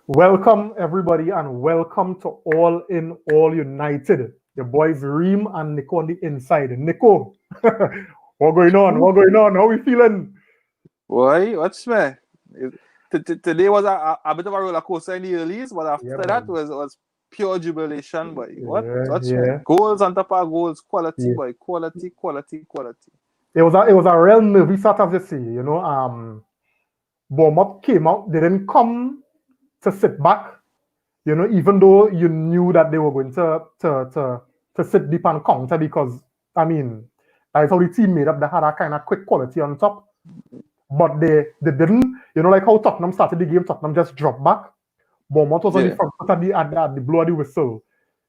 Welcome, everybody, and welcome to All in All United. Your boys Reem and Nico on the inside. Nico, what going on? What going on? How we feeling? Why? What's me? Today was a bit of a roller coaster in the earlies, but Yeah, after that man. was pure jubilation, boy. What? Yeah, What's me? yeah, Goals on top of goals, quality, yeah. boy. Quality, quality, quality. It was a real nervy start of the sea. Bournemouth came out. They didn't come to sit back. Even though you knew that they were going to sit deep and counter because I mean that's how the team made up. They had a kind of quick quality on top. But they didn't, like how Tottenham started the game, Tottenham just dropped back. Bournemouth was on the Yeah, front foot at the blow of the whistle.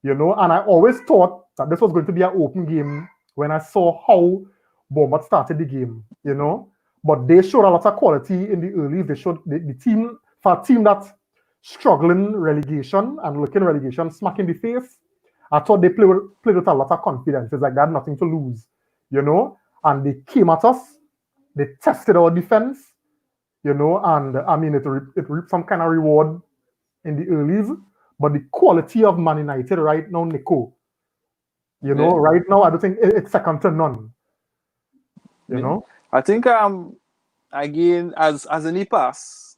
And I always thought that this was going to be an open game when I saw how Bournemouth started the game. But they showed a lot of quality in the early. They showed the team, for a team that's struggling relegation and looking relegation smack in the face. I thought they played with a lot of confidence. It's like they had nothing to lose. And they came at us, they tested our defense, and I mean, it reaped some kind of reward in the earlies, but the quality of Man United right now, Nico, yeah, right now, I don't think it's second to none, you yeah. know? I think again as in the past,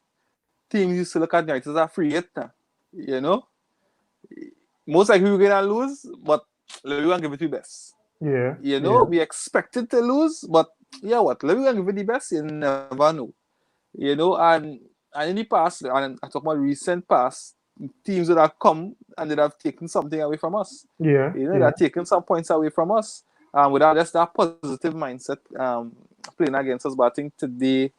teams used to look at United as a free hit now. You know, most likely we're gonna lose, but we're gonna give it the best. Yeah, yeah, We expected to lose, but yeah, what? We're gonna give it the best. You never know. And in the past, and I talk about recent past, teams that have come and that have taken something away from us. yeah, They yeah. have taken some points away from us, without just that positive mindset playing against us. But I think today,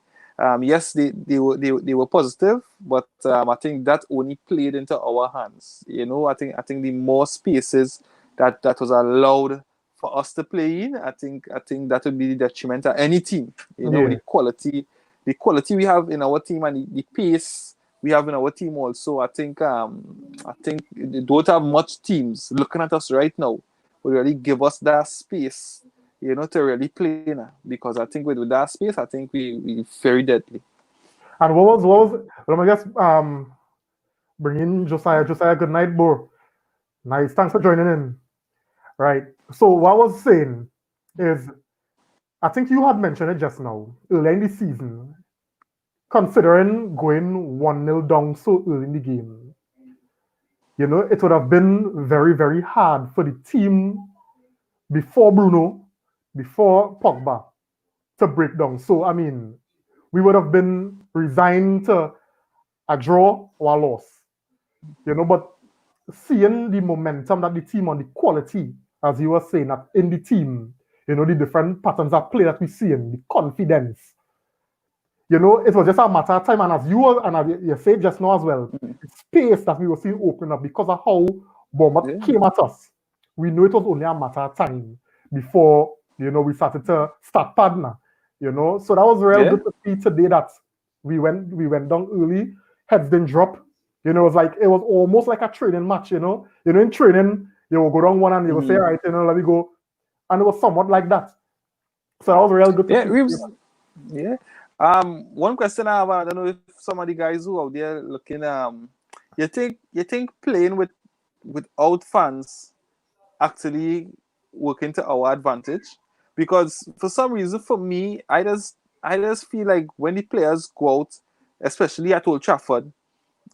yes, they were positive, but I think that only played into our hands. I think the more spaces that was allowed for us to play in, I think that would be the detriment of any team. With Yeah. the quality we have in our team and the pace we have in our team also. I think they don't have much teams looking at us right now will really give us that space, to really play now. Because I think with that space, I think we very deadly. And what was, let me just bring in Josiah. Josiah, good night, bro. Nice. Thanks for joining in. Right. So, what I was saying is, I think you had mentioned it just now, early in the season, considering going 1-0 down so early in the game. It would have been very, very hard for the team before Bruno, before Pogba to break down. So, I mean, we would have been resigned to a draw or a loss. But seeing the momentum that the team on the quality, as you were saying, that in the team, the different patterns of play that we see in the confidence, it was just a matter of time. And as you said just now as well, Mm. the space that we were seeing open up because of how Bournemouth Yeah, came at us. We knew it was only a matter of time before we started to start partner. So that was real yeah, good to see today that we went down early, heads didn't drop. It was almost like a training match. In training, you will go down one and you will say, mm. all right, let me go. And it was somewhat like that. So that was real good to Yeah, see. Reeves. Yeah. One question I have, I don't know if some of the guys who out there looking, you think playing without fans actually working to our advantage? Because for some reason, for me, I just feel like when the players go out, especially at Old Trafford,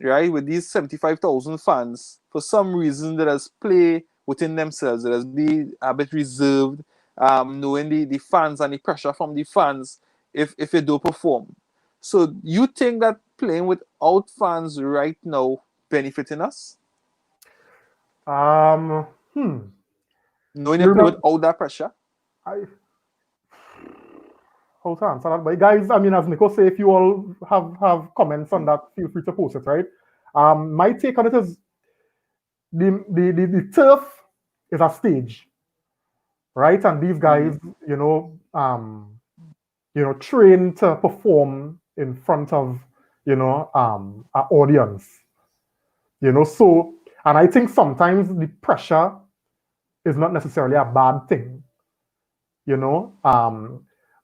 right, with these 75,000 fans, for some reason they just play within themselves. They just be a bit reserved, knowing the fans and the pressure from the fans if they don't perform. So you think that playing without fans right now benefiting us? Um, hmm. Knowing You you play remember, without that pressure? I hold on, so that, but guys, I mean, as Nico say, if you all have comments on that, feel free to post it, right? My take on it is the turf is a stage, right? And these Mm-hmm. guys, you know, um, train to perform in front of, an audience. So, and I think sometimes the pressure is not necessarily a bad thing. You know,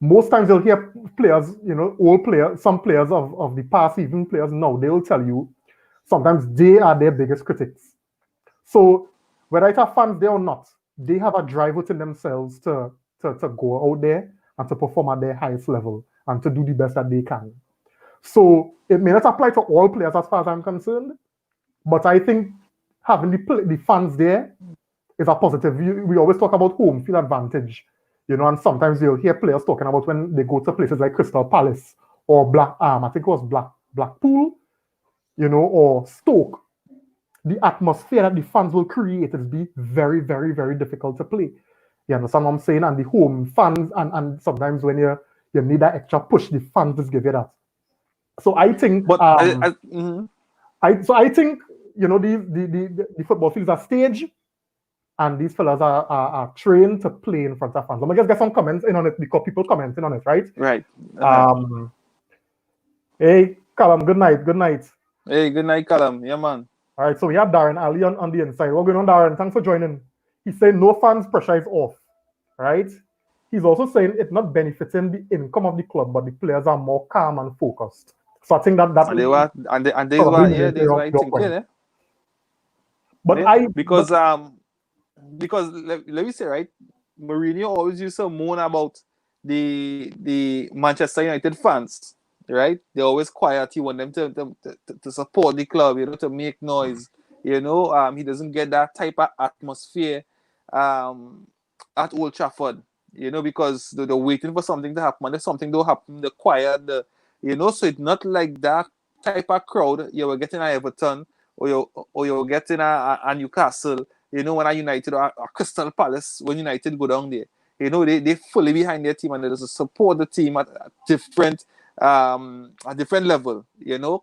most times you'll hear players, old players, some players of the past, even players now, they will tell you sometimes they are their biggest critics. So whether it's fans there or not, they have a drive within themselves to go out there and to perform at their highest level and to do the best that they can. So it may not apply to all players as far as I'm concerned, but I think having the fans there is a positive. We always talk about home field advantage, and sometimes you'll hear players talking about when they go to places like Crystal Palace or I think it was Blackpool, or Stoke. The atmosphere that the fans will create is be very, very, very difficult to play. You understand what I'm saying? And the home fans, and sometimes when you need that extra push, the fans just give you that. So I think, But I think the football fields are staged, and these fellas are trained to play in front of fans. Let me just get some comments in on it because people commenting on it, right? Right. Hey, Callum, good night. Good night. Hey, good night, Callum. Yeah, man. All right, so we have Darren Ali on the inside. What's going on, Darren? Thanks for joining. He's saying no fans pressure is off, right? He's also saying it's not benefiting the income of the club, but the players are more calm and focused. So I think that And they were, and they were, yeah, they were thinking, eh? But yeah, because let me say, right, Mourinho always used to moan about the Manchester United fans, right? They're always quiet. He want them to support the club, to make noise. He doesn't get that type of atmosphere at Old Trafford, because they're waiting for something to happen. And if something don't happen, they're quiet. So it's not like that type of crowd you were getting at Everton or you're getting a Newcastle, when a United or a Crystal Palace, when United go down there. They fully behind their team and they just support the team at a different level,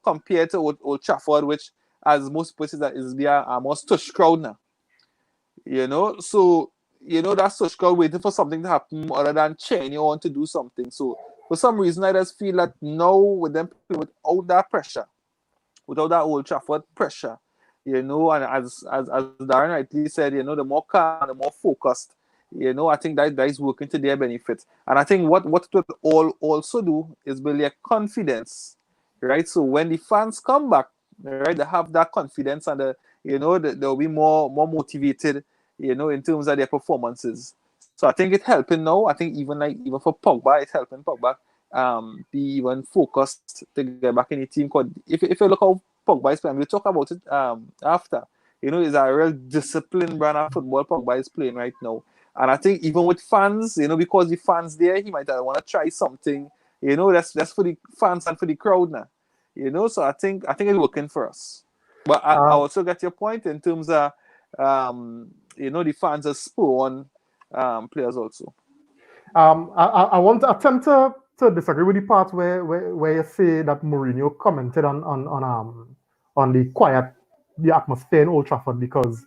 compared to Old Trafford, which, as most places, that is a more stush crowd now. So that stush crowd waiting for something to happen other than cheering you want to do something. So for some reason, I just feel that now with them without that pressure, without that Old Trafford pressure, and as Darren rightly said, the more calm, the more focused, I think that is working to their benefit. And I think what it will all also do is build their confidence, right? So when the fans come back, right, they have that confidence and they'll be more motivated, in terms of their performances. So I think it's helping now. I think even for Pogba, it's helping Pogba be even focused to get back in the team. Cause if you look how Pogba is playing, we'll talk about it after. It's a real disciplined brand of football Pogba is playing right now. And I think even with fans, because the fans there, he might want to try something. That's for the fans and for the crowd now. So I think it's working for us. But I also get your point in terms of the fans are spur on players also. I want to attempt to disagree with the part where you say that Mourinho commented on the atmosphere in Old Trafford, because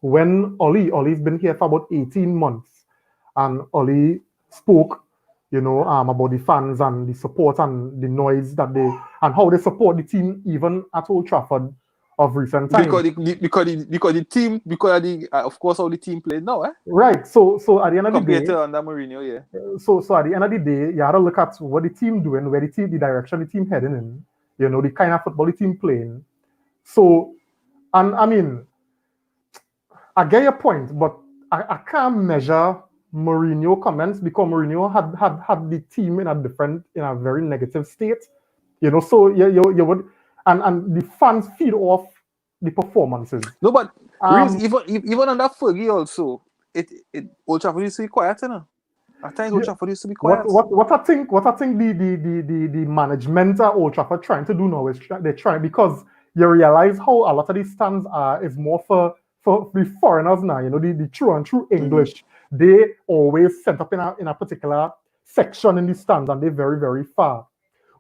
when Ollie's been here for about 18 months, and Ollie spoke, about the fans and the support and the noise that and how they support the team even at Old Trafford of recent times. Because the team, of course, how the team played now, eh? Right. So at the end of the day, compared to under Mourinho, yeah. So at the end of the day, you have to look at what the team doing, where the direction the team heading in, the kind of football the team playing. So, and I mean, I get your point, but I can't measure Mourinho comments because Mourinho had the team in a very negative state. So you would, and the fans feed off the performances. No, but even under Fergie also, Old Trafford used to be quiet, At times Old Trafford used to be quiet. What I think the management at Old Trafford trying to do now is they're trying, because you realize how a lot of these stands is more for the foreigners now, the true and true English. They always set up in a particular section in the stands, and they're very, very far.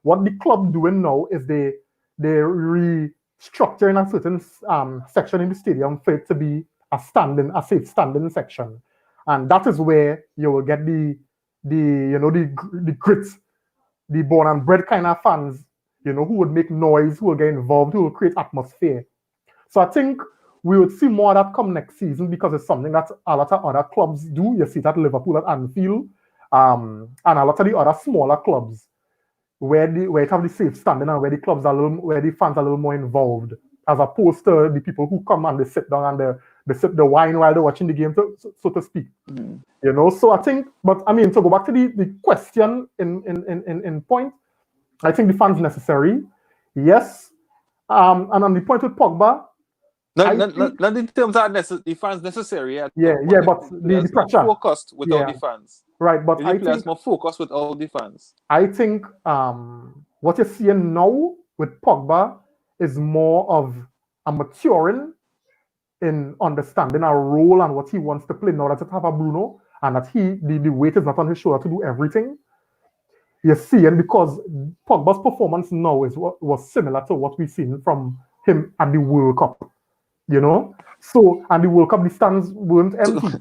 What the club doing now is they restructuring a certain section in the stadium for it to be a safe standing section. And that is where you will get the grit, the born and bred kind of fans, who would make noise, who will get involved, who will create atmosphere. So I think we would see more of that come next season, because it's something that a lot of other clubs do. You see that Liverpool at Anfield, and a lot of the other smaller clubs. where it have the safe standing and where the clubs are where the fans are a little more involved, as opposed to the people who come and they sit down and they sip the wine while they're watching the game, so to speak. You know, so I think, but I mean, to go back to the question in point, I think the fans necessary, yes. And on the point with Pogba, not in terms of the fans necessary. But the pressure focused without the fans. Right, but I think more focused without the fans. I think what you're seeing now with Pogba is more of a maturing in understanding our role and what he wants to play now that it have a Bruno and that the weight is not on his shoulder to do everything. You're seeing because Pogba's performance now was similar to what we've seen from him at the World Cup. You know? So and the World Cup the stands weren't empty.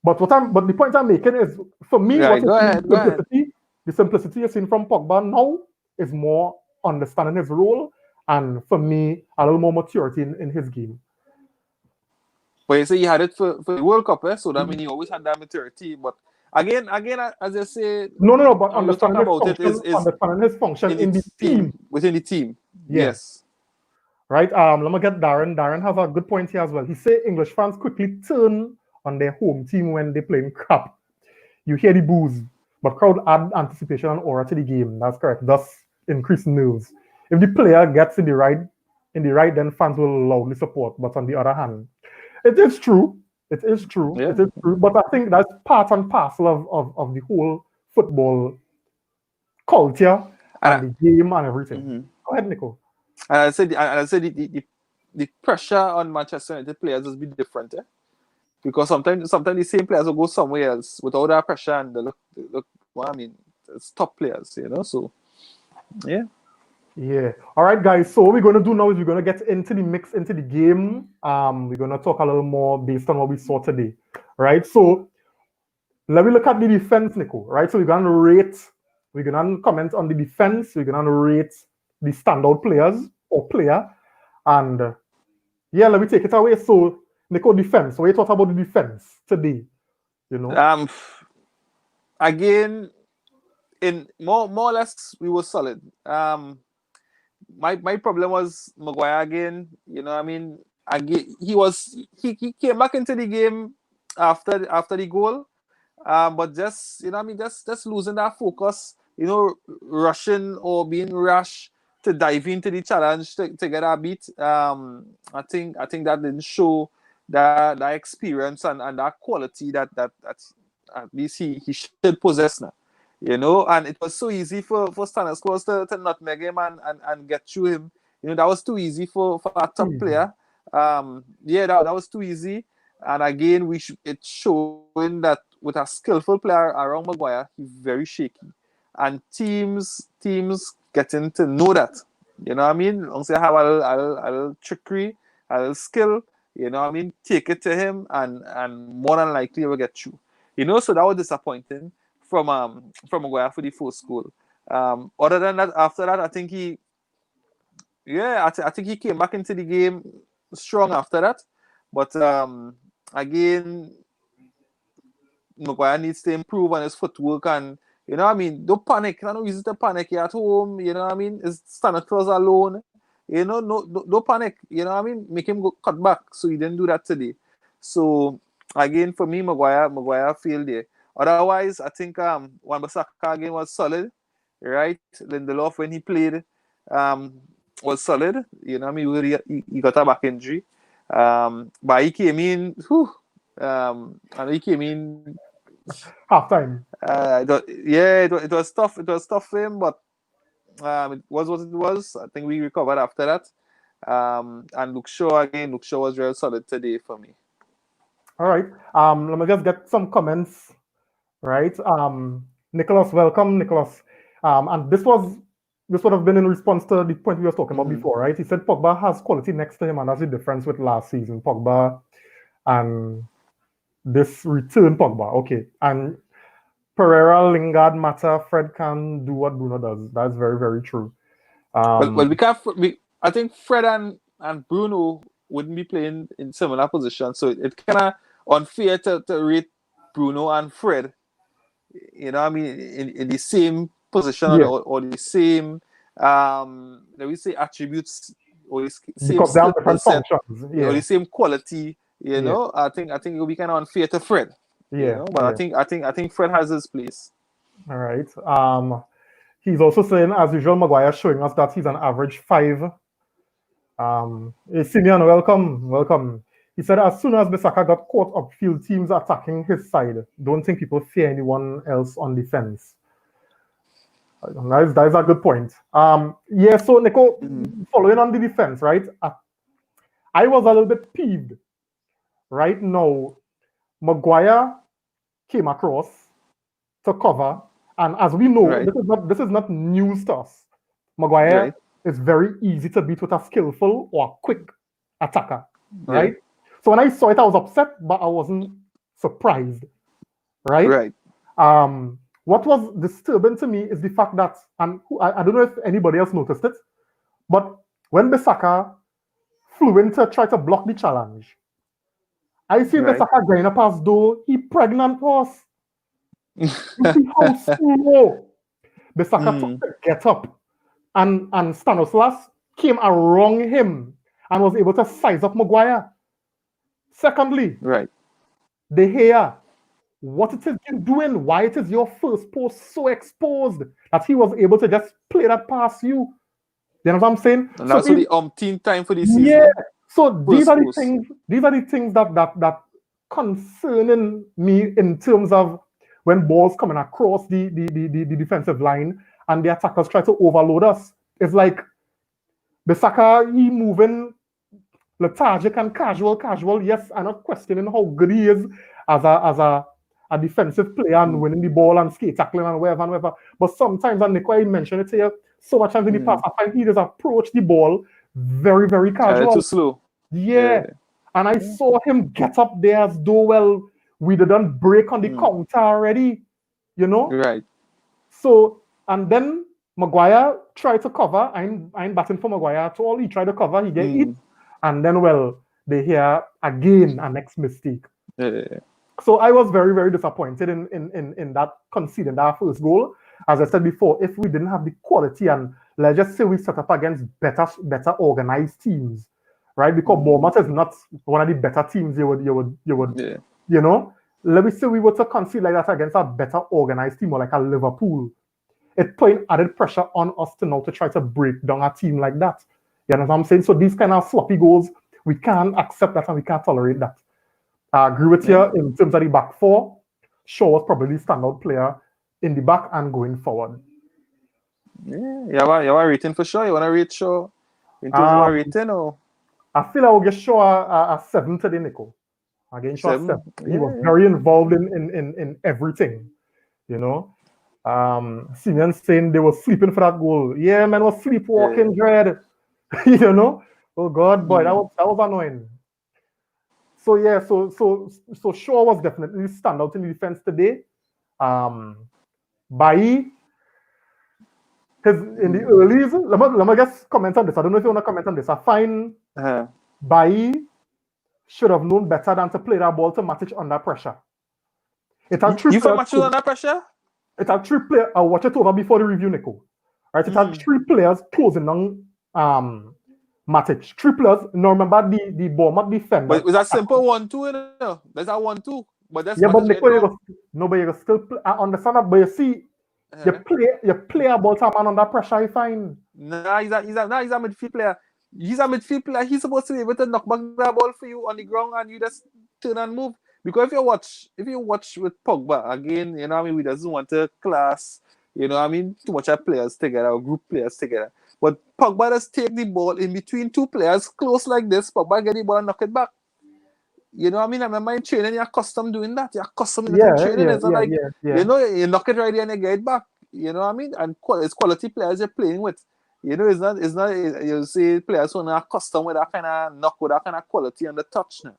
But the point I'm making is for me the simplicity you're seeing from Pogba now is more understanding his role and for me a little more maturity in his game. But you say you had it for the World Cup, so that means you always had that maturity. But again, as I say, but understanding his function in the team. Within the team. Yes. Right. Let me get Darren. Darren has a good point here as well. He said English fans quickly turn on their home team when they're playing crap. You hear the boos, but crowd add anticipation and aura to the game. That's correct. Thus increase nerves. If the player gets in the right, then fans will loudly support. But on the other hand, it is true. It is true. Yeah. It is true. But I think that's part and parcel of the whole football culture and the game and everything. Mm-hmm. Go ahead, Nico. And I said the pressure on Manchester United players has been different, because sometimes the same players will go somewhere else without that pressure and they look well, I mean, it's top players, you know. So yeah. Yeah. All right, guys. So what we're going to do now is we're going to get into the mix, into the game. We're going to talk a little more based on what we saw today. Right. So let me look at the defense, Nico. Right. So we're going to comment on the defense. We're going to rate the standout players or player. And let me take it away. So Nico, defense. What you thought about the defense today? You know? Again, in more or less we were solid. My problem was Maguire again. You know, I mean, he came back into the game after the goal, but just just losing that focus. You know, rushing or being rash to dive into the challenge to get a beat. I think that didn't show that experience and that quality that at least he should possess now. You know, and it was so easy for Stanislas to nutmeg him and get through him. You know, that was too easy for a top player. That was too easy. And again, it's showing that with a skillful player around Maguire, he's very shaky. And teams getting to know that. You know what I mean? Once you have a little trickery, a little skill, you know what I mean? Take it to him and more than likely will get through. You know, so that was disappointing from Maguire for the first goal. Other than that, after that, I think he came back into the game strong after that. But again, Maguire needs to improve on his footwork and, you know what I mean, don't panic. I don't use it to panic. You're at home, you know what I mean? It's Stanislas alone. You know, don't panic. You know what I mean? Make him go cut back. So he didn't do that today. So again, for me, Maguire failed there. Otherwise, I think Wan-Bissaka again was solid, right? Lindelof, when he played, was solid. You know what I mean? He got a back injury. But he came in, and he came in halftime. It was tough. It was tough for him, but it was what it was. I think we recovered after that. And Luke Shaw was real solid today for me. All right. Let me just get some comments. Right. Nicholas, welcome, Nicholas. And this would have been in response to the point we were talking about before, right? He said Pogba has quality next to him, and that's the difference with last season. Pogba and this return Pogba. Okay. And Pereira, Lingard, Mata, Fred can do what Bruno does. That's very, very true. Well, we can't. I think Fred and Bruno wouldn't be playing in similar positions, so it's kind of unfair to rate Bruno and Fred. You know, I mean, in the same position Yeah. or the same let me say attributes or the same Because they have skill different set functions. or Yeah. the same quality. Yeah. I think it would be kind of unfair to Fred. Yeah. But Yeah. I think Fred has his place. All right. He's also saying, as usual, Maguire showing us that he's an average 5. Hey, Simeon, welcome, welcome. He said, as soon as Bissaka got caught upfield, teams attacking his side. Don't think people fear anyone else on defense. That is a good point. Yeah, so Nico, following on the defense, right? I was a little bit peeved. Right now, Maguire came across to cover, and as we know, Right. this is not news to us. Maguire Right. is very easy to beat with a skillful or quick attacker, right? Yeah. So when I saw it, I was upset, but I wasn't surprised, right? Right. What was disturbing to me is the fact that, and I don't know if anybody else noticed it, but when Bissaka flew in to try to block the challenge, I see Right. Bissaka going up as though he pregnant was. You see how slow Bissaka took to get up, and Stanislas came around him and was able to size up Maguire. Secondly, Right. De Gea, what it is you're doing, why it is your first post so exposed that he was able to just play that past you. You know what I'm saying? And So that's the umpteenth time for this yeah, season. so these are the Post. things. These are the things that concerning me in terms of when balls coming across the defensive line and the attackers try to overload us. It's like Bissaka, he moving lethargic and casual. Yes, I'm not questioning how good he is as a defensive player and winning the ball and skate tackling and whatever. But sometimes, and Nico, I mentioned it here so much times in the past, I find he just approach the ball very, very casual. Too slow. Yeah. And I saw him get up there as though, well, we didn't break on the counter already, you know? Right. So, and then Maguire tried to cover. I ain't batting for Maguire at all. He tried to cover, he get hit. And then, well, they hear again a next mistake. Yeah. So I was very, very disappointed in that conceding that first goal. As I said before, if we didn't have the quality and let's just say we set up against better organized teams, right? Because Bournemouth is not one of the better teams you would you know. Let me say we were to concede like that against a better organized team or like a Liverpool. It put added pressure on us to now to try to break down a team like that. You know what I'm saying? So these kind of sloppy goals, we can't accept that and we can't tolerate that. I agree with you in terms of the back four. Shaw was probably the standout player in the back and going forward. Yeah, you have a rating for Shaw? You want to rate Shaw in terms of a rating or? I feel I will get Shaw a 7 today, Nico. Again, Shaw 7. He was very involved in everything, you know. Simeon saying they were sleeping for that goal. Yeah, man, was sleepwalking, dread. You know? Oh God, boy, that was annoying. So yeah, so Shaw was definitely standout in the defense today. Bailly, in the early, let me just comment on this. I don't know if you want to comment on this. I find Bailly should have known better than to play that ball to Matic under pressure. It had three you players. Matic under pressure? It had 3 players. I'll watch it over before the review, Nico. Right? It had 3 players closing on Matic. 3 players. Now remember the Bournemouth defender. But was that simple 1-2? You know? That's a 1-2. But that's but Nico, but you still play, I understand that. But you see, you play a ball to a man under pressure. You find. Nah, he's a midfield player. He's a midfield player. He's supposed to be able to knock back that ball for you on the ground and you just turn and move. Because if you watch with Pogba again, you know what I mean, we doesn't want to class, you know what I mean, too much of players together or group players together. But Pogba does take the ball in between 2 players close like this. Pogba get the ball and knock it back. You know what I mean? I remember in training, you're accustomed doing that. You're accustomed in training. It's not like, you know, you knock it right there and you get it back. You know what I mean? And it's quality players you're playing with. You know, it's not you see players who are not accustomed with that kind of knock, with that kind of quality on the touch now.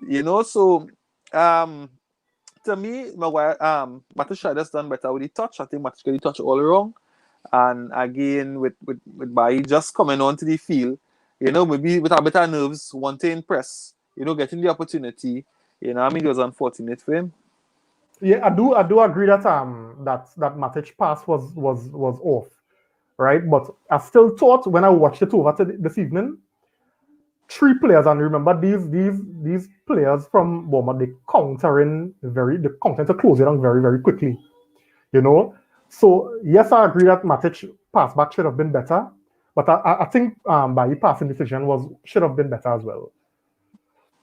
You know, so to me, Maguire, Matic has done better with the touch. I think Matic got the touch all wrong. And again, with Bailly just coming onto the field, you know, maybe with a bit of nerves, wanting to impress, you know, getting the opportunity, you know, I mean, it was unfortunate for him. Yeah, I do agree that that Matic pass was off, right? But I still thought when I watched it over this evening, three players, and remember these players from Bournemouth, they counter to close it down very very quickly, you know. So yes, I agree that Matic pass back should have been better, but I think Bailly passing decision was should have been better as well.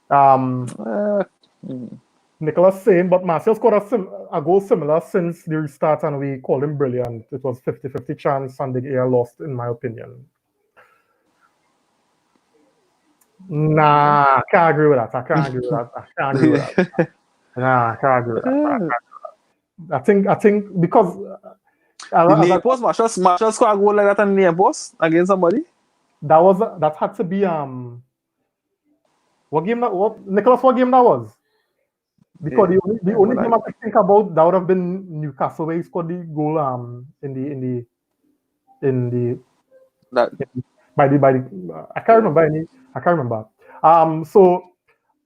Um, Uh, mm, Nicholas saying, but Martial scored a goal similar since the restart, and we called him brilliant. It was 50-50 chance, and the Gea lost, in my opinion. yeah. Nah, I can't agree with that. I can't agree with that. I can't agree with that. Nah, I can't agree with that. I think because The as near post, Marshall score a goal like that on the near post against somebody. that had to be what Nicholas, what game that was? Because Yeah, the yeah, only but game I could think about that would have been Newcastle where he scored the goal in the that by the I can't yeah. remember any I can't remember. So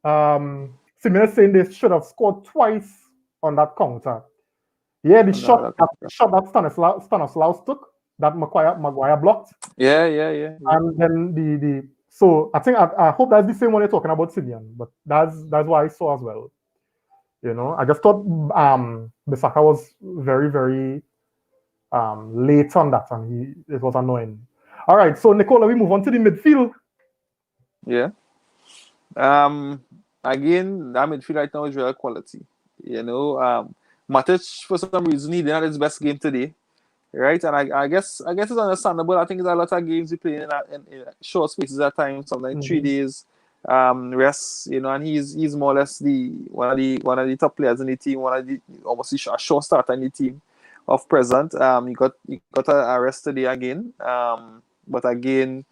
Simeone saying they should have scored twice on that counter. Yeah, the No, shot that that counter. shot that Stanislaus took that Maguire blocked, Yeah. and then the so I hope that's the same one you're talking about, Simeone, but that's what I saw as well. You know, I just thought Bissaka was very very late on that, and it was annoying. All right, so Nicola, we move on to the midfield. Yeah. Um, Again, that midfield right now is real quality. You know, Matic for some reason he didn't have his best game today, right? And I guess it's understandable. I think there's a lot of games he play in short spaces at times, something like three Mhm. days rest. You know, and he's more or less the one of the top players in the team, one of the obviously a short starter in the team of present. He got a rest today again. But again,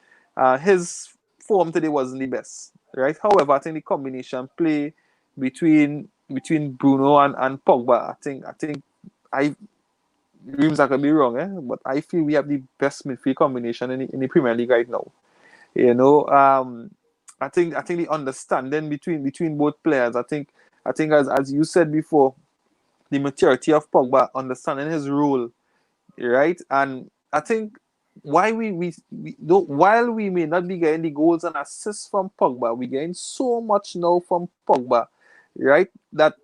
his form today wasn't the best, right? However, I think the combination play between Bruno and Pogba, I think I Reams I could be wrong, but I feel we have the best midfield combination in the Premier League right now. You know, I think the understanding between both players. I think as you said before, the maturity of Pogba, understanding his role, right? And I think why we don't while we may not be getting the goals and assists from Pogba, we getting so much now from Pogba, right? That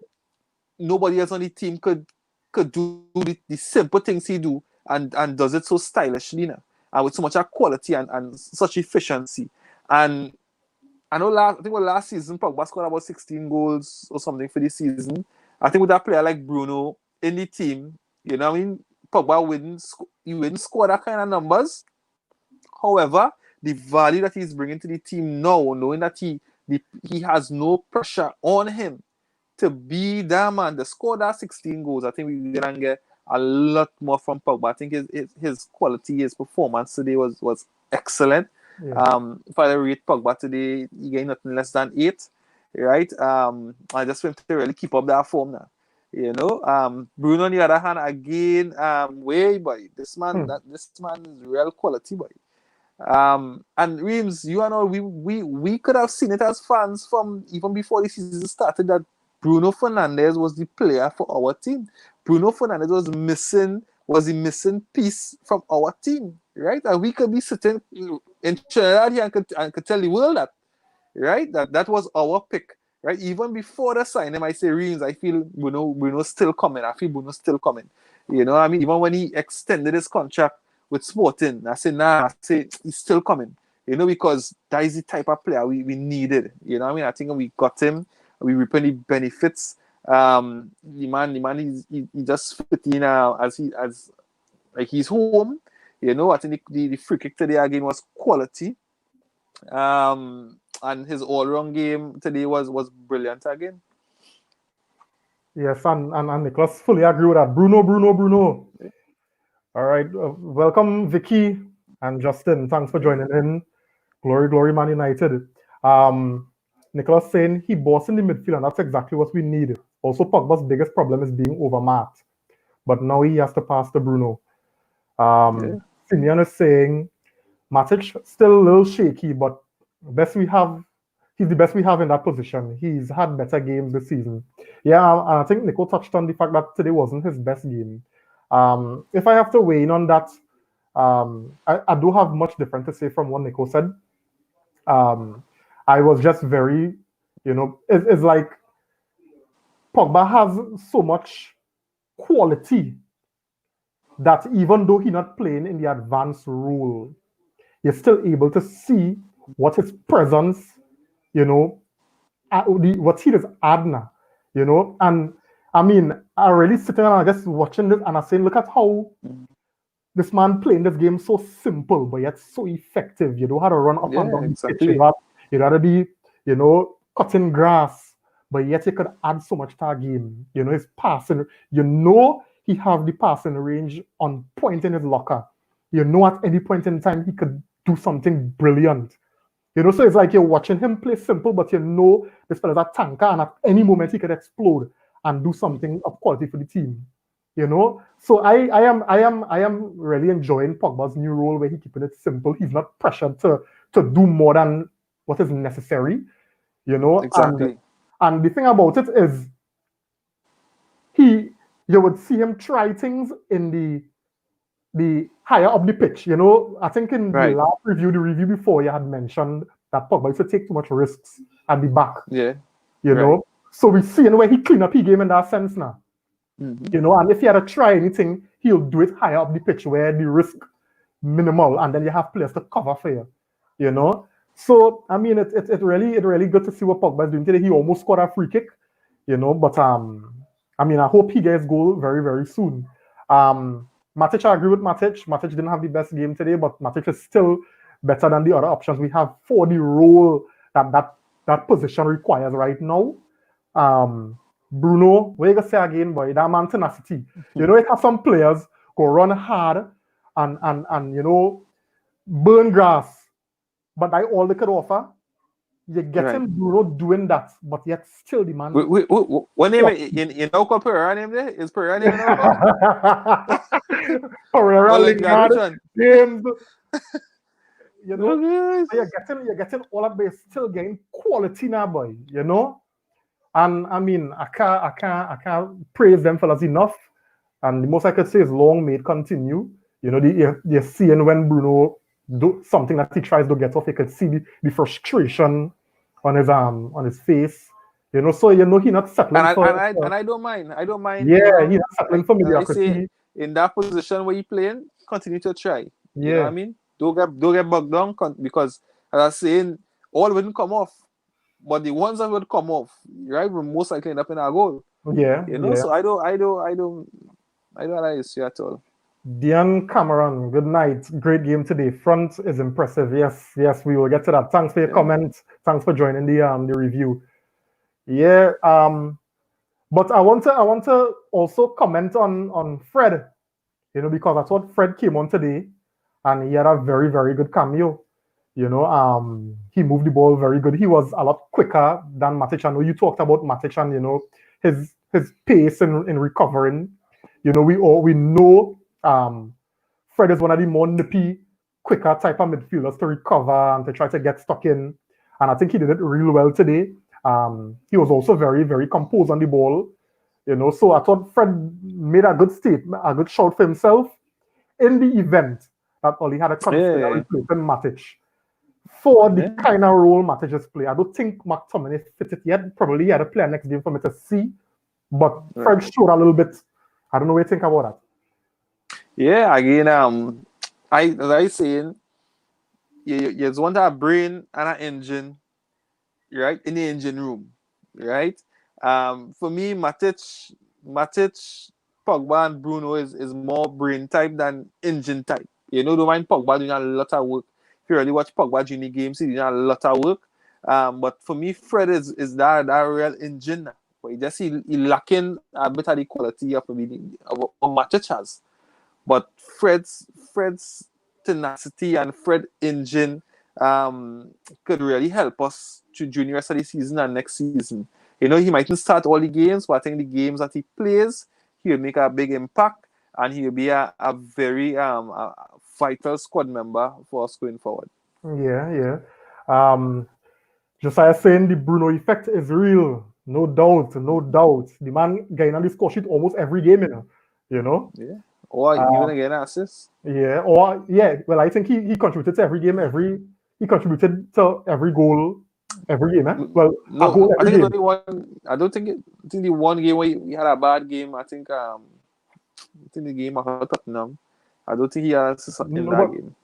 nobody else on the team could do the simple things he do and does it so stylishly now and with so much quality and such efficiency. And I think last season Pogba scored about 16 goals or something for this season. I think with a player like Bruno in the team, you know what I mean, Pogba wouldn't score that kind of numbers. However, the value that he's bringing to the team now, knowing that he has no pressure on him to be that man, to score that 16 goals, I think we're gonna get a lot more from Pogba. I think his quality, his performance today was excellent. Yeah. If I rate Pogba today, he gained nothing less than 8, right? I just want to really keep up that form now. You know, Bruno on the other hand, again, way boy, Hmm. this man is real quality boy. And Reams, you and all, we could have seen it as fans from even before the season started that Bruno Fernandes was the player for our team. Bruno Fernandes was the missing piece from our team, right? And we could be sitting in Trinidad here and could tell the world that, right? That was our pick, right? Even before the signing, I say Reams, I feel Bruno's still coming. I feel Bruno's still coming. You know, I mean, even when he extended his contract with Sporting, I said, nah, I say he's still coming. You know, because that is the type of player we needed. You know what I mean? I think we got him, we reaping the benefits. The man he just fit in as like he's home. You know, I think the free kick today again was quality. And his all-round game today was brilliant again. Yes, and Nicholas fully agree with that. Bruno. All right, welcome Vicky and Justin. Thanks for joining in. Glory, Man United. Um, Nicholas saying he boss in the midfield, and that's exactly what we need. Also, Pogba's biggest problem is being overmarked, but now he has to pass to Bruno. Yeah, Simeon is saying Matic still a little shaky, but best we have he's the best we have in that position. He's had better games this season. Yeah, and I think Nico touched on the fact that today wasn't his best game. If I have to weigh in on that, I do have much different to say from what Nico said. I was just very, it's like Pogba has so much quality that even though he's not playing in the advanced role, you're still able to see what his presence, you know, what he does add now, And I mean, I really sitting and I just watching this and I saying, look at how this man playing this game so simple, but yet so effective. You know how to run up and down the pitch. You know how to be, cutting grass, but yet he could add so much to our game. His passing, he have the passing range on point in his locker. At any point in time he could do something brilliant. So it's like you're watching him play simple, but this fella's a tanker, and at any moment he could explode and do something of quality for the team. So I am really enjoying Pogba's new role where he's keeping it simple. He's not pressured to do more than what is necessary. Exactly. And the thing about it is you would see him try things in the higher up the pitch. I think in the last review, the review before, you had mentioned that Pogba used to take too much risks at the back. Yeah. So we see where he clean up his game in that sense now. And if he had to try anything, he'll do it higher up the pitch where the risk minimal, and then you have players to cover for you. So I mean, it's really good to see what Pogba is doing today. He almost scored a free kick, But I mean, I hope he gets goal very, very soon. Matic, I agree with Matic. Matic didn't have the best game today, but Matic is still better than the other options we have for the role that position requires right now. Bruno, what you gonna say again, boy? That man tenacity. It has some players go run hard and burn grass, but that all they could offer. You're getting Bruno doing that, but yet still the man. What name? You know what Pereira name there? Is Pereira name Pereira, Lingard, James. You're getting all of them still getting quality now, boy. And I mean, I can't praise them fellas enough. And the most I could say is long may it continue. You're seeing when Bruno do something that he tries to get off, you could see the frustration on his face. So he's not settling and I don't mind. Yeah, he's not settling for mediocrity. In that position where he's playing, continue to try. Yeah. You know what I mean? Don't get bogged down because as I was saying, all wouldn't come off. But the ones that would come off, right, will most likely end up in our goal. Yeah. So I don't have issue at all. Dion Cameron, good night. Great game today. Front is impressive. Yes, we will get to that. Thanks for your comment. Thanks for joining the review. Yeah. But I want to also comment on Fred. Because I thought Fred came on today and he had a very, very good cameo. He moved the ball very good. He was a lot quicker than Matic. I know you talked about Matic and his pace in recovering. We know Fred is one of the more nippy, quicker type of midfielders to recover and to try to get stuck in. And I think he did it real well today. He was also very, very composed on the ball. So I thought Fred made a good statement, a good shout for himself in the event that Oli had a consider replacing Matic for the kind of role Matic just play. I don't think McTominay fit it yet. Probably he had a player next game for me to see. But Fred showed a little bit. I don't know what you think about that. Yeah, again, as I saying, you just want a brain and an engine, right? In the engine room, right? For me, Matic, Pogba, and Bruno is more brain type than engine type. Don't mind Pogba doing a lot of work. If you really watch Pogba junior games, he's doing a lot of work. But for me, Fred is that real engine. But he lacking a bit of the quality of what Matic has. But Fred's tenacity and Fred engine could really help us to junior rest of the season and next season. He mightn't start all the games, but I think the games that he plays, he'll make a big impact and he'll be a very vital squad member for us going forward. Yeah. Josiah saying the Bruno effect is real. No doubt, no doubt. The man getting on the score sheet almost every game, you know. Yeah. Or even Uh, again assist. yeah, or yeah. Well, I think he contributed to every game. He contributed to every goal, every game. Well, a No, goal I every think it's game. only one. I don't think I think the one game where he had a bad game. I think the game against Tottenham. I don't think he had assist in No, that but game.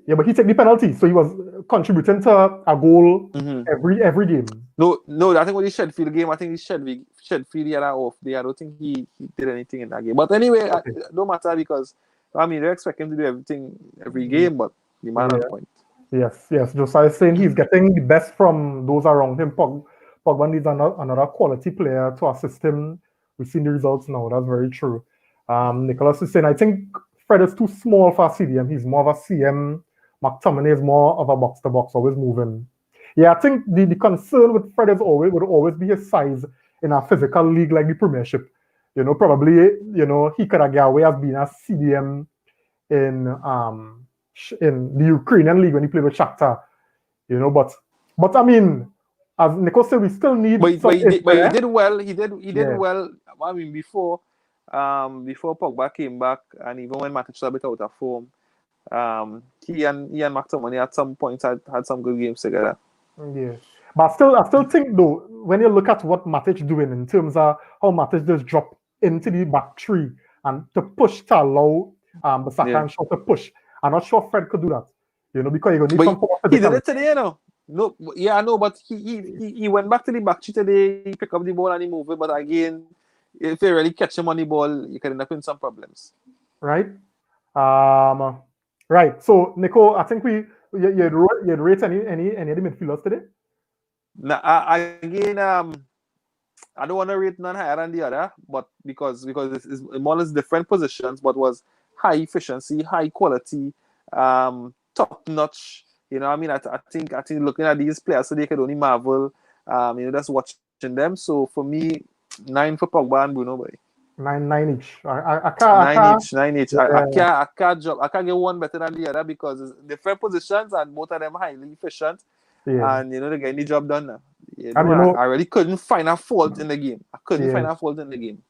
yeah, but he took the penalty, so he was contributing to a goal Mm-hmm. every game. No, I think when the Sheffield game, I think the Sheffield he had an off day. I don't think he did anything in that game. But anyway, Okay. it don't matter because I mean they expect him to do everything every Mm, game, but the man on yeah. point. Yes. Yes. Josiah is saying he's getting the best from those around him. Pogba needs another quality player to assist him. We've seen the results now. That's very true. Nicholas is saying I think Fred is too small for a CDM. He's more of a CM. McTominay is more of a box to box, always moving. Yeah, I think the concern with Fred is would always be his size in a physical league like the Premiership. Probably he could have got away as being a CDM in the Ukrainian league when he played with Shakhtar. But I mean, as Nico said, we still need some But he input. did well. He did Yeah, well. I mean before Pogba came back and even when Matic was a bit out of form, he and McTominay at some point had some good games together. yeah. But I still think though, when you look at what Matic doing in terms of how Matic just drop into the back three and to push to allow the Yeah. second shot to push, I'm not sure Fred could do that. Because you're gonna need But some form of he did physicality. it today, No, yeah, I know, but he went back to the back cheat today. He picked up the ball and he moved it. But again, if you really catch him on the ball, you can end up in some problems. Right? Right. So Nico, I think you'd rate any of the midfielders today? Now, again, I don't want to rate none higher than the other, but because it's more or less different positions, but was high efficiency, high quality, top notch. I mean, I think looking at these players, so they could only marvel. Just watching them. So for me, 9 for Pogba and Bruno, boy. Nine each. I Nine can't. each, 9 each. Yeah, I can't jump. I can't get one better than the other because it's different positions and both of them highly efficient. yeah. And they're getting the job done now. And I really couldn't find a fault in the game. I couldn't yeah. find a fault in the game.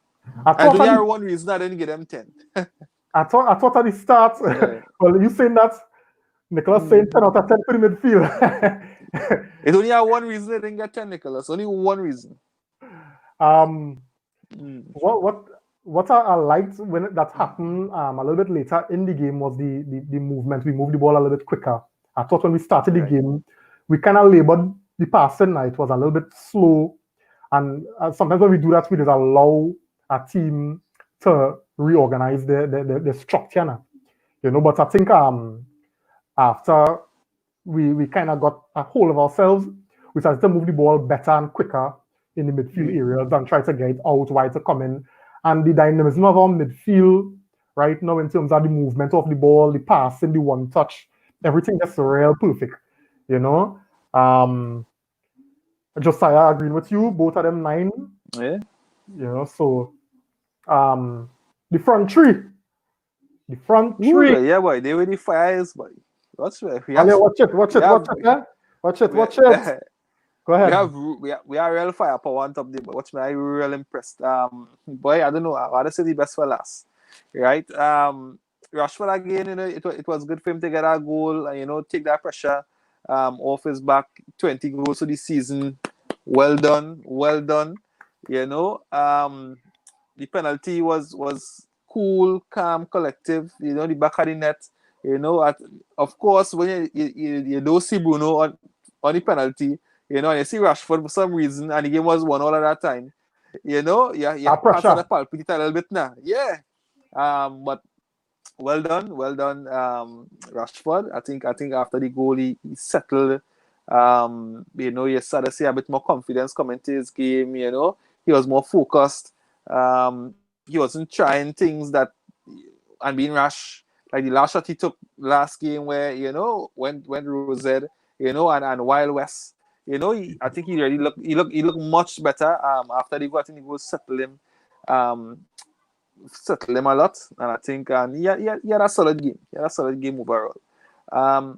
I And thought only at had the, one reason I didn't get them 10. I thought at the start. Yeah. Well, you saying that Nicholas saying 10 out of 10 for the midfield. It only had one reason I didn't get 10, Nicholas. Only one reason. What I liked when that happened a little bit later in the game was the movement. We moved the ball a little bit quicker. I thought when we started the game, we kind of labored the passing. It was a little bit slow, and sometimes when we do that, we just allow a team to reorganize the structure. But I think after we kind of got a hold of ourselves, we started to move the ball better and quicker in the midfield areas and try to get it out wide to come in. And the dynamism of our midfield right now in terms of the movement of the ball, the passing, the one touch, everything is real perfect. Josiah agreeing with you, both of them 9. Yeah. So the front three. Ooh, yeah, boy. They were the fires, boy. Watch it. Watch it. Go ahead. We are real firepower on top there, but watch me, I'm real impressed. Boy, I don't know. I want to say the best for last, right? Rashford again, it was good for him to get a goal and take that pressure off his back. 20 goals for the season. Well done. The penalty was cool, calm, collective. The back of the net. Of course, when you don't see Bruno on the penalty. And you see Rashford for some reason, and the game was 1 all at that time. You pass on the palpite a little bit now. Yeah. But well done, Rashford. I think after the goal he settled. You started to see a bit more confidence come into his game. He was more focused. He wasn't trying things and being rash. Like the last shot he took last game where went Rosed, and Wild West. I think he really looked much better after the goal. I think the goal settled him a lot, and I think he had a solid game. He had a solid game overall.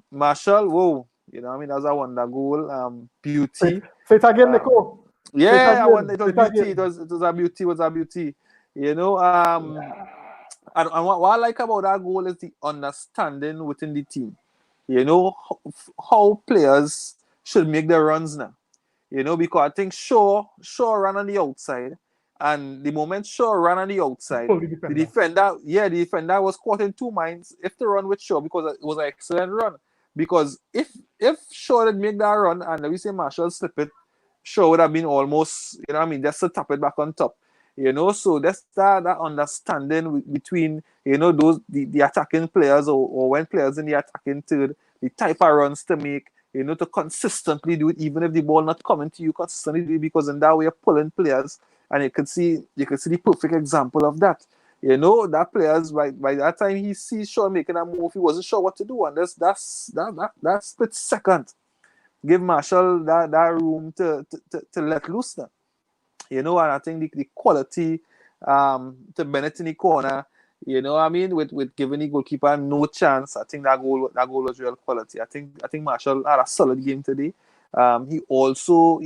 Marshall, whoa, that was a wonder goal. Beauty. Say it again, Nico. Say it Yeah, I again. want it Say was it beauty. again. It was a beauty. It was a beauty. You know, and what I like about that goal is the understanding within the team. You know how players should make their runs now. You know, because I think Shaw ran on the outside, and the moment Shaw ran on the outside, Pull the defender. the defender was caught in two minds if to run with Shaw because it was an excellent run. Because if Shaw did make that run and let me say Marshall slip it, Shaw would have been almost, you know what I mean, just to tap it back on top. You know, so that's that understanding between, you know, those the attacking players or when players in the attacking third, the type of runs to make, you know, to consistently do it, even if the ball not coming to you, consistently do it, because in that way you're pulling players, and you can see the perfect example of that. You know, that players by that time he sees Shaw making a move, he wasn't sure what to do, and that split second give Marshall that room to let loose now. You know, and I think the quality to Bennett in the corner, you know what I mean, with giving the goalkeeper no chance. I think that goal was real quality. I think Marshall had a solid game today. He also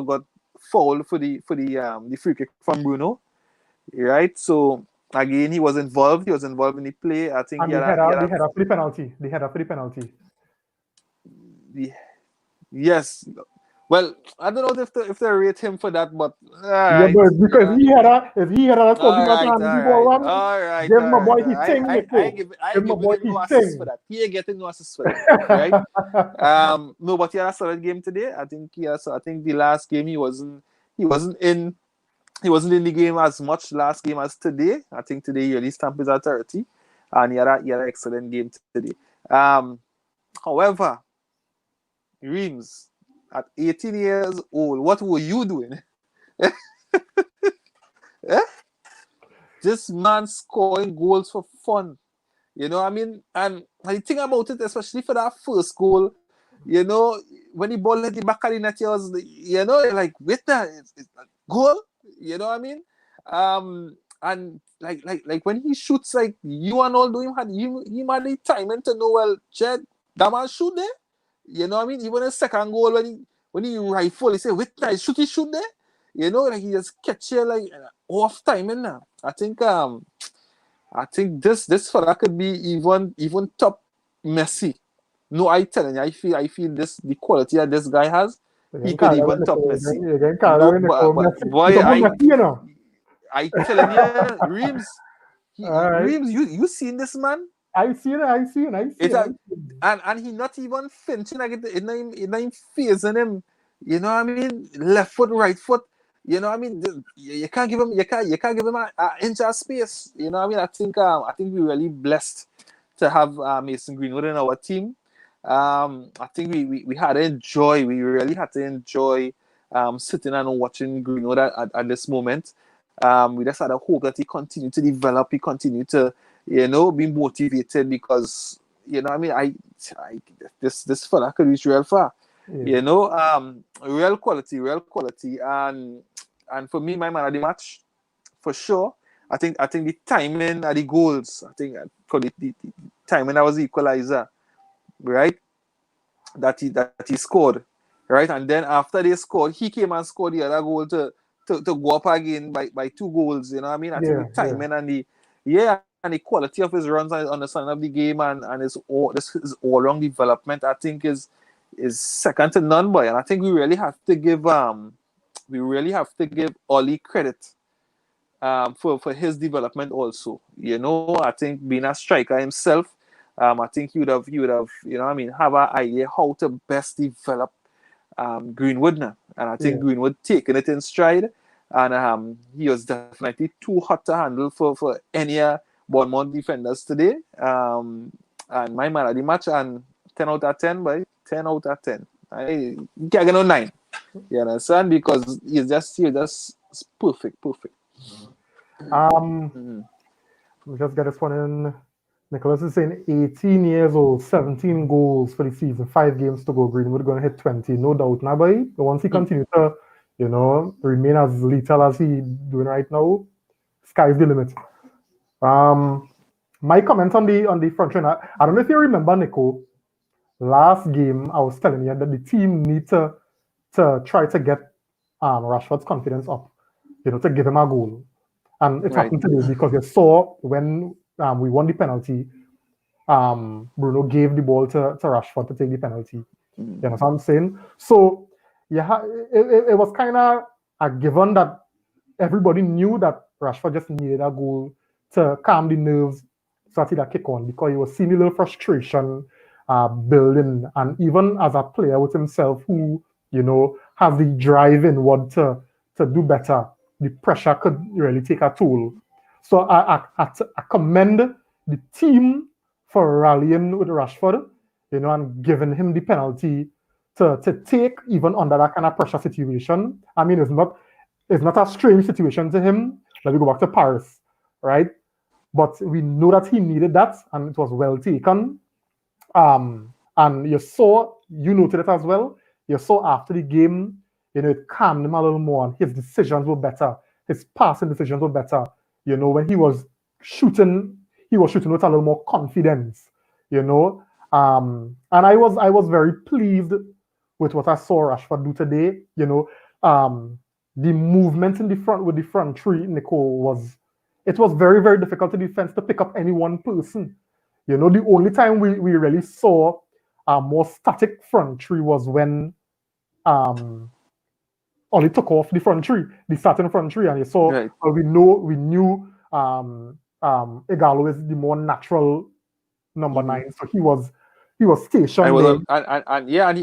got fouled for the free kick from Bruno. Right? So again he was involved. He was involved in the play. I think And they had a free penalty. They had a free penalty. the yes. Well, I don't know if they rate him for that, but all Yeah, right, but you because know. if he had a All goalkeeper to right, handle the all ball right, one, all right, give all my right. boy his thing, Nico. I Give ain't my giving boy him his no assist for thing. that. He ain't getting no assist for that, right? No, but he had a solid game today. I think I think the last game he wasn't in the game as much last game as today. I think today he really stamped his authority, and he had an excellent game today. However, Reams at 18 years old, what were you doing? Eh? This man scoring goals for fun. You know what I mean? And the thing about it, especially for that first goal, you know, when the ball hit the back of the net, you know, you're like, wait there, it's a goal. You know what I mean? And like when he shoots, like you and all do him had the timing to know, well, Jed, that man shoot there. You know what I mean? Even a second goal when he rifle, he say, wait there, he shoot there. You know, like he just catch you like off timing now. I think this fella could be even top Messi. No, I telling you, I feel this the quality that this guy has, You're he getting could carried away, even top Nico. Messi. You're getting carried No, away, Nico. but Messi. You're boy, talking about Messi, you know. I telling you, Reeves, All right. Reeves, you seen this man? I see it. I see it. I see It it. I a, see it. and he not even finishing like it not even phasing him. You know what I mean? Left foot, right foot. You know what I mean? You can't give him you can't give him an inch of space. You know what I mean? I think we're really blessed to have Mason Greenwood in our team. I think we had to enjoy. We really had to enjoy sitting and watching Greenwood at this moment. We just had a hope that he continue to develop. He continue to be motivated because I mean this fella could reach real far. Yeah. Real quality, and for me, my man of the match for sure. I think the timing of the goals. I think the timing that was the equalizer, right? That he scored, right? And then after they scored, he came and scored the other goal to go up again by two goals. You know what I mean? I think Yeah. the Yeah. timing and the quality of his runs and understanding of the game and his all round development, I think is second to none, boy. And I think we really have to give Ollie credit for his development also. I think being a striker himself, I think he would have have an idea how to best develop Greenwood now. And I think Yeah. Greenwood taking it in stride, and he was definitely too hot to handle for any Bournemouth defenders today. And my man of the match, and 10 out of 10, by 10 out of 10. I can't get no 9. You understand? Because he's just perfect. Um. Mhm. We just got this one in. Nicholas is saying 18 years old, 17 goals for the season, 5 games to go. Greenwood going to hit 20, no doubt. Now, but once he continues to, remain as lethal as he doing right now, sky's the limit. My comment on the front line. I don't know if you remember, Nico. Last game, I was telling you that the team need to to try to get Rashford's confidence up, to give him a goal. And it Right. happened today because you saw when we won the penalty, Bruno gave the ball to Rashford to take the penalty. You know what I'm saying? So, yeah, it was kind of a given that everybody knew that Rashford just needed a goal to calm the nerves so that he could kick on because he was seeing a little frustration building. And even as a player with himself who, has the drive inward to do better, the pressure could really take a toll. So I commend the team for rallying with Rashford, and giving him the penalty to take even under that kind of pressure situation. I mean, it's not a strange situation to him. Let me go back to Paris, right? But we know that he needed that, and it was well taken. And you noted it as well. You saw after the game, it calmed him a little more, and his decisions were better. His passing decisions were better. When he was shooting with a little more confidence. And I was very pleased with what I saw Rashford do today. The movement in the front with the front three, Nico, it was very, very difficult to defense to pick up any one person. The only time we really saw a more static front three was when Oli took off the front three, the starting front three, and you saw Right. we knew Igalo is the more natural number 9, so he was stationed there.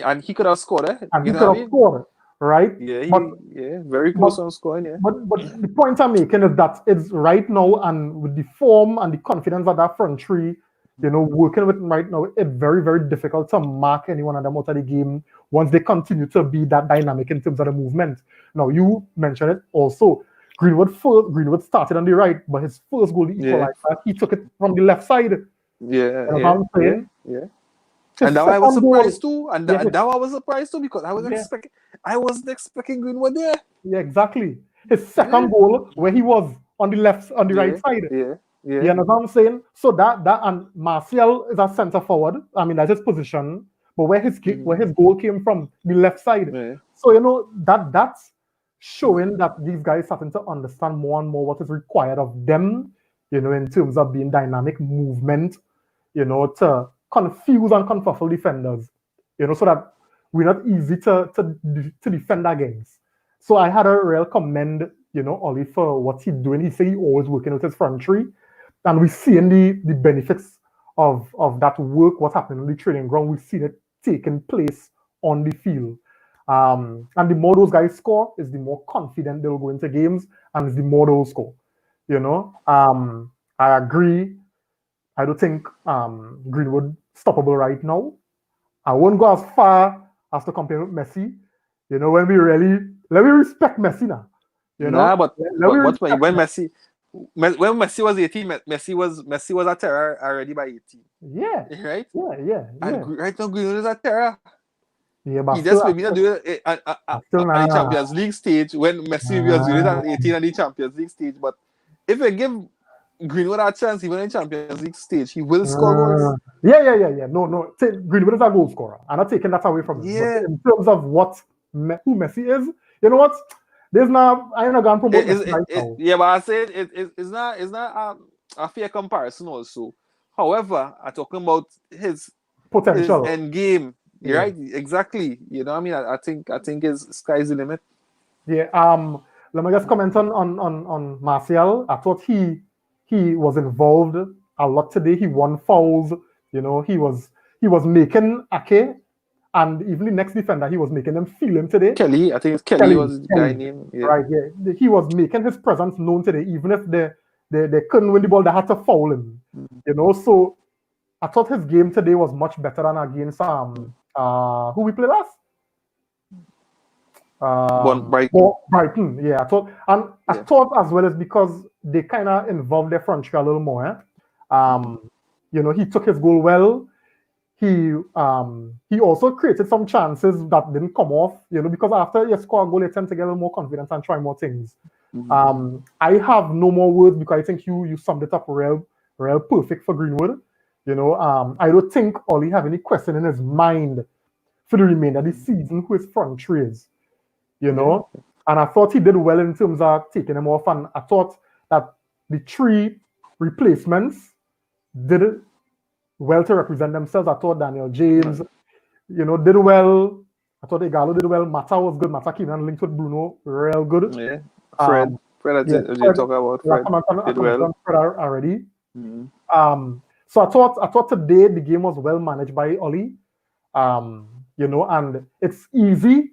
And he could have scored it. And he could have scored, right? Yeah, very close on scoring. Yeah. But the point I'm making is that it's right now, and with the form and the confidence of that front three, working with right now, it's very, very difficult to mark anyone of them out of the game once they continue to be that dynamic in terms of the movement. Now, you mentioned it also. Greenwood started on the right, but his first goal, the equalizer, he took it from the left side. Yeah. His And now I was second goal- surprised too. And now I was surprised too because I wasn't expecting Greenwood there. Yeah, exactly. His second goal, where he was on the right side. Yeah. You know what I'm saying? So that and Martial is a centre forward. I mean, that's his position. But where his goal came from, the left side. Yeah. So that's showing that these guys starting to understand more and more what is required of them, in terms of being dynamic movement, to confuse and confuffle defenders, so that we're not easy to defend against. So I had a real commend, Oli for what he's doing. He said he always working with his front three. And we're seeing the benefits of that work, what's happening on the training ground. We've seen it taking place on the field. And the more those guys score, is the more confident they'll go into games, and it's the more they'll score. I agree. I don't think Greenwood stoppable right now. I won't go as far as to compare with Messi. When we let me respect Messi now. But when Messi was 18, Messi was a terror already by 18. Yeah. Right? Yeah. And right now Greenwood is a terror. Yeah, but he just maybe not do it at the Champions League stage when Messi was doing it at 18 at the Champions League stage. But if you give Greenwood a chance, even in Champions League stage, he will score goals. Yeah. No. Greenwood is a goal scorer. I'm not taking that away from him. Yeah. But in terms of who Messi is, you know what? I ain't not going to promote Messi right now. Yeah, but I said it's not a fair comparison also. However, I'm talking about his potential, his end game. Yeah. Right? Exactly. You know what I mean? I think his sky's the limit. Yeah. Let me just comment on Martial. I thought he was involved a lot today. He won fouls. He was making Ake and even the next defender, he was making them feel him today. Kelly, I think it's Kelly was the guy name. Yeah. Right, yeah. He was making his presence known today, even if they couldn't win the ball, they had to foul him. So I thought his game today was much better than against who we played last? Brighton. Yeah, I thought as well as because they kind of involved their front three a little more. He took his goal well. He also created some chances that didn't come off, because after you score a goal, you tend to get a little more confidence and try more things. I have no more words because I think you summed it up real perfect for Greenwood. I don't think Oli have any question in his mind for the remainder of the season who his front three is. you know. And I thought he did well in terms of taking him off. And I thought that the three replacements did well to represent themselves. I thought Daniel James, did well. I thought Igalo did well. Mata was good. Mata came and linked with Bruno, real good. Yeah. Fred, as you talk about Fred, did well. Fred already. Mm-hmm. So I thought today the game was well managed by Oli. And it's easy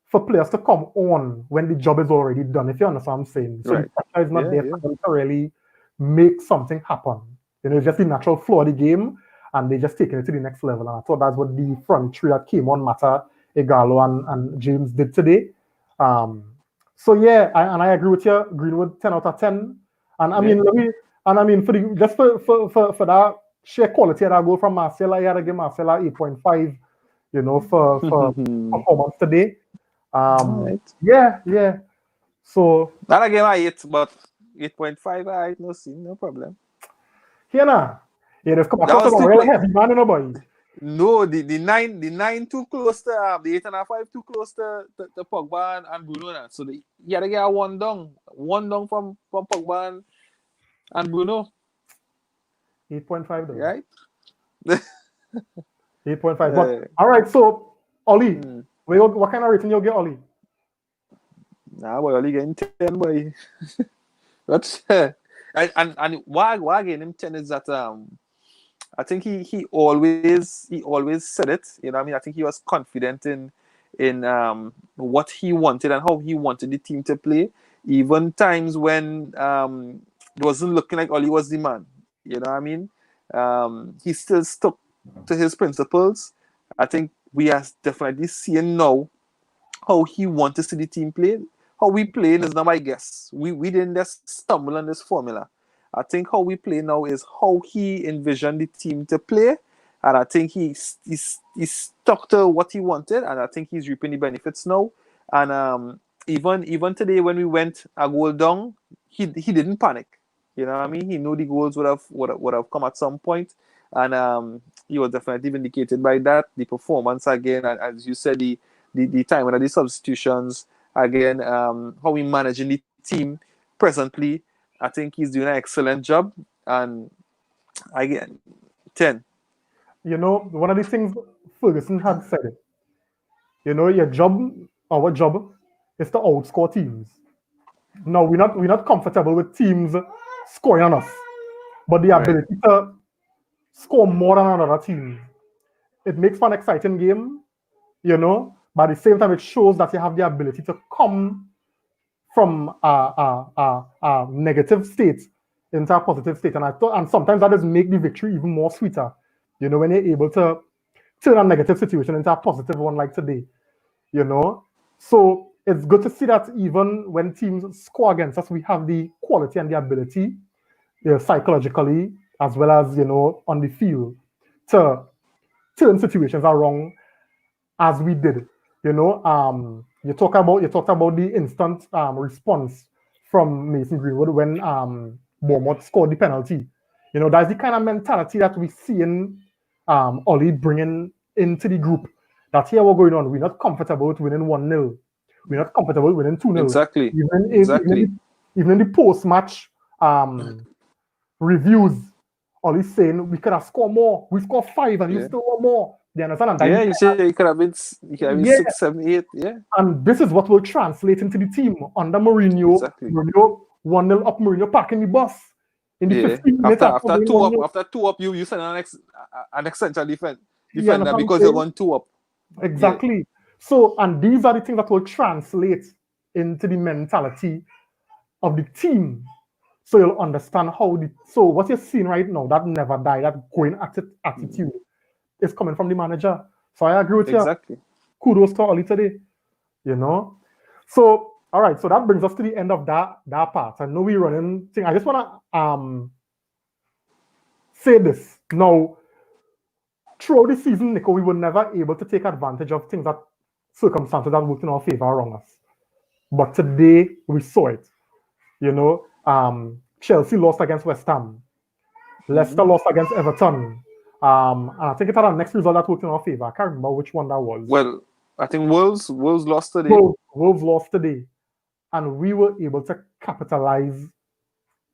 for players to come on when the job is already done, if you understand what I'm saying. So the pressure is not there for them to really make something happen. It's just the natural flow of the game, and they just taking it to the next level. And I thought that's what the front three that came on, Mata, Igalo, and James did today. So yeah, I agree with you. Greenwood 10 out of 10. And I mean, for that sheer quality that I go from Marcella, he had to give Marcella 8.5, for performance today. Right. Yeah. So not a game I 8, but 8.5, I no problem. Yeah, they've come across a really heavy man, boy. No, the 9 too close to the 8.5 too close to Pogba and Bruno. So he had to get one down from Pogba and Bruno. 8.5 though. Right? 8.5. But all right, so Oli, what kind of rating you get, Oli? Nah, boy, Oli getting 10, boy. But and why I gave him 10 is that I think he always said it. I think he was confident in what he wanted and how he wanted the team to play. Even times when it wasn't looking like Oli was the man. He still stuck to his principles. I think we are definitely seeing now how he wants to see the team play. How we play is not my guess. We didn't just stumble on this formula. I think how we play now is how he envisioned the team to play, and I think he stuck to what he wanted, and I think he's reaping the benefits now. And even today when we went a goal down, he didn't panic. He knew the goals would have come at some point, and he was definitely vindicated by that. The performance again, and as you said, the time and the substitutions again, how we managing the team presently. I think he's doing an excellent job, and again, 10. One of the things Ferguson had said, your job, our job, is to outscore teams. No, we're not comfortable with teams scoring on us, but the ability to score more than another team, it makes for an exciting game, but at the same time, it shows that you have the ability to come from a negative state into a positive state. And sometimes that does make the victory even more sweeter, when you're able to turn a negative situation into a positive one like today, So it's good to see that even when teams score against us, we have the quality and the ability, psychologically, as well as, on the field, to turn situations around as we did. You talked about the instant response from Mason Greenwood when Bournemouth scored the penalty. That's the kind of mentality that we see in Oli bringing into the group. That here we're going on. We're not comfortable with winning 1-0. We're not comfortable with winning 2-0. Exactly. Even in the post-match reviews, Oli's saying we could have scored more. We scored 5 and you still want more. You understand? And you say it could have been 6, 7, 8. Yeah. And this is what will translate into the team under Mourinho. Exactly. Mourinho 1-0 up, Mourinho packing the bus. In the 15 minutes after 2 up, you send an essential defender because you're going 2 up. Exactly. So, and these are the things that will translate into the mentality of the team. So you'll understand so what you're seeing right now, that never die, that going attitude is coming from the manager. So I agree with you. Exactly. Kudos to Oli today. So all right, so that brings us to the end of that part. I know we're running thing. I just wanna say this. Now, throughout the season, Nico, we were never able to take advantage of things that circumstances that worked in our favor around us. But today we saw it. Chelsea lost against West Ham. Leicester lost against Everton. And I think it had a next result that worked in our favor. I can't remember which one that was. Well, I think Wolves lost today. Wolves lost today, and we were able to capitalize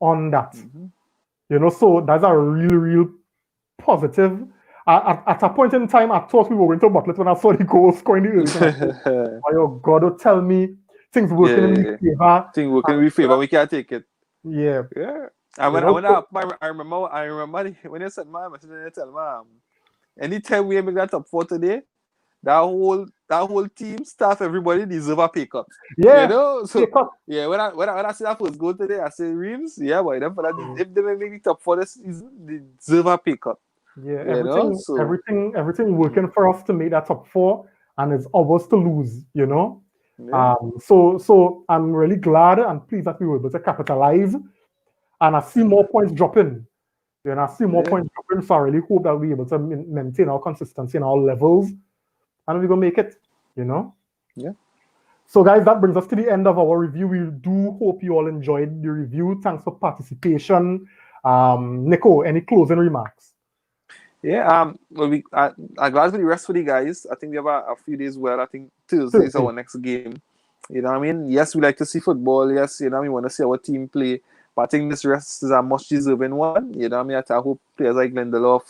on that. You know, so that's a real positive. At a point in time, I thought we were going to bottle it when I saw the goal scoring the early. Oh, your God, don't tell me things working in my favor. Things working in my favor, we can't take it. Yeah. I remember when you sent my message and you tell me, anytime we make that top 4 today, that whole team, staff, everybody deserve a pay cut. Yeah. You know? So yeah, when I see that first goal today, I say Reams, yeah, boy, if they make the top 4 this season, they deserve a pay cut. Yeah, everything working for us to make that top 4, and it's ours to lose, you know. Yeah. So I'm really glad and pleased that we were able to capitalize, and I see more points dropping. You know, I see more points dropping, so I really hope that we're able to maintain our consistency in our levels, and we're gonna make it, you know. Yeah. So guys, that brings us to the end of our review. We do hope you all enjoyed the review. Thanks for participation. Nico, any closing remarks? Yeah, well, I'm glad for the rest for the guys. I think we have a few days well. I think Thursday is our next game. You know what I mean? Yes, we like to see football. Yes, you know, we want to see our team play. But I think this rest is a much deserving one. You know what I mean? I hope players like Lindelof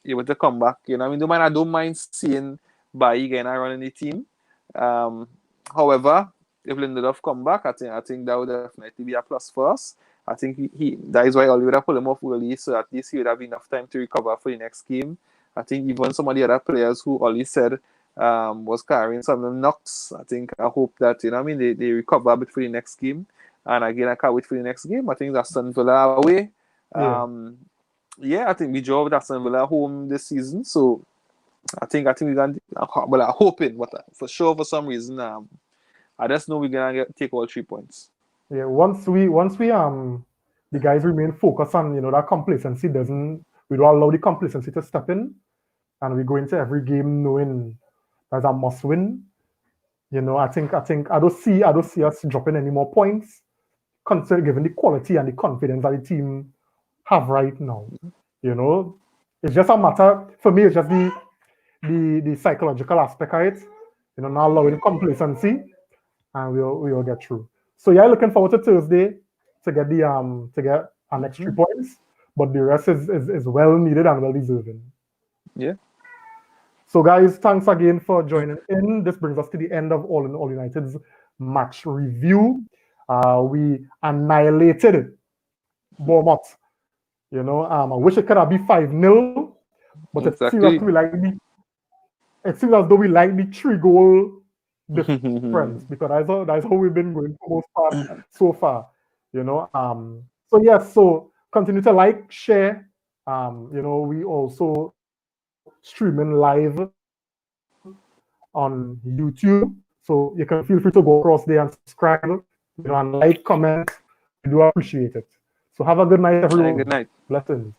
able to come back. You know what I mean? I don't mind seeing Bailly again running the team. However, if Lindelof come back, I think that would definitely be a plus for us. I think that is why Oliver pulled him off early, so at least he would have enough time to recover for the next game. I think even some of the other players who Oli said was carrying some knocks. I hope that, you know what I mean, they recover a bit for the next game. And again, I can't wait for the next game. I think that's Aston Villa away. I think we drove Aston Villa home this season. So I think we're going to, well, I'm hoping, but for sure, for some reason, I just know we're going to take all 3 points. Yeah, once we the guys remain focused on, you know, that complacency we don't allow the complacency to step in, and we go into every game knowing that's a must win. You know, I think I don't see us dropping any more points, considering given the quality and the confidence that the team have right now. You know, it's just a matter for me. It's just the psychological aspect of it. You know, not allowing complacency, and we'll get through. So yeah, looking forward to Thursday to get our next 3 points, but the rest is well needed and well deserving. Yeah. So guys, thanks again for joining in. This brings us to the end of All in All United's match review. We annihilated Bournemouth. You know, I wish it could have been 5-0, but exactly. It seems as though we like the 3-goal difference, because that's how we've been going for most part so far. You know, so continue to like, share. You know, we also streaming live on YouTube, so you can feel free to go across there and subscribe, you know, and like, comment. We do appreciate it. So have a good night, everyone. Good night. Blessings.